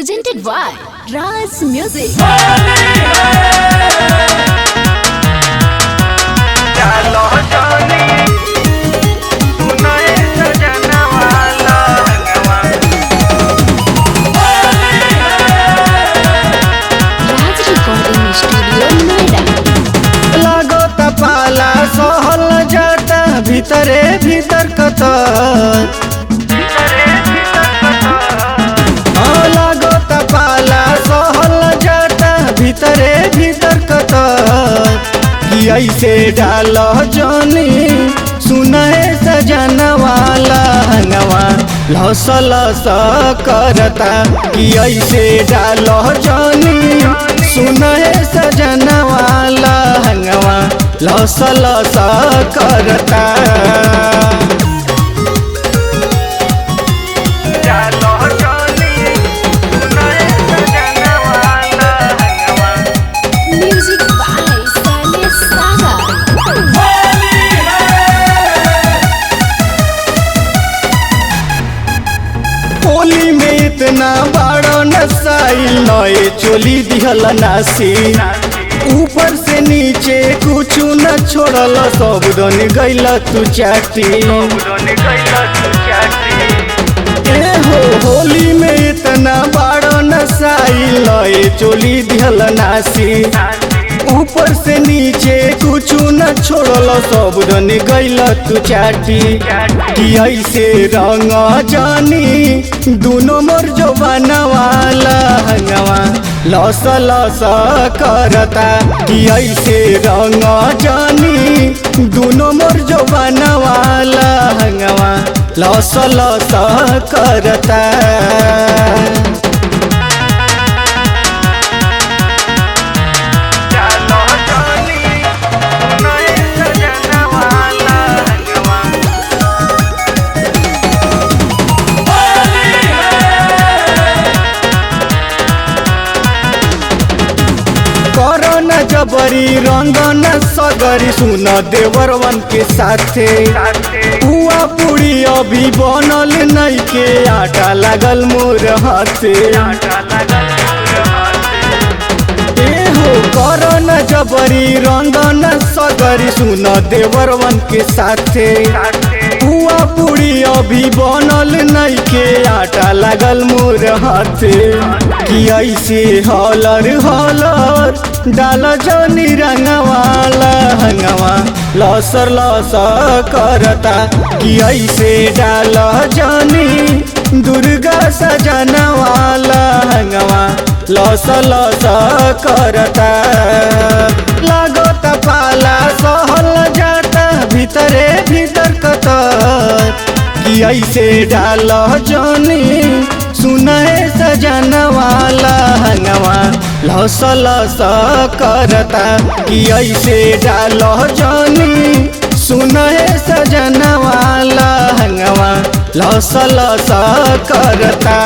Presented by Raz Music. Raz Recording Studio, Noida. लागो तपाला सहल जाता भीतरे भीतर कतर लागो तपाला सहल जाता भीतरे भीतर कतर कि ऐसे डाल जनी सुनए सजना वाला हंगवा लस लस करता कि ऐसे डाल जनी सुनए सजना वाला हंगवा लस लस करता Music by Sane Saga. Holi में इतना बड़ा नसाइल नए चोली दिहल नासी ऊपर से नीचे कुछ न छोड़ल सब दन गैल तू चाटी ए हो होली में इतना बड़ा नसाइल नए चोली दिहल नासी ऊपर से नीचे कुछ न छोड़ल सब दन गैल तू चाटी कि ऐसे रंग जानी दोनों मोर जो बनवाला हंगवा लस लस करता कि ऐसे रंग जानी दोनों मोर जो बनवाला हंगवा लस लस करता करन जबरी रंगन सगरी सुन देवरवन के साथे हुआ पूरी अभी बनल नहीं के आटा लागल मोर हाथे ए हो करन जबरी रंगन सगरी सुन देवरवन के साथे हुआ पूरी अभी बनल नहीं के आटा लागल मोर हाथे कि ऐसे हलर हलर डाल जनी रंगवाला हंगवा लसर लस करता कि ऐसे डाल जनी दुर्गा सजनवाला हंगवा लस लस करता लागत पाला सहल जाता भीतरे भीतर कतर कि ऐसे डाल जनी सुनए सजना वाला हंगवा लस लस करता कि ऐसे डाल जनी सुनए सजना वाला हंगवा लस लस करता।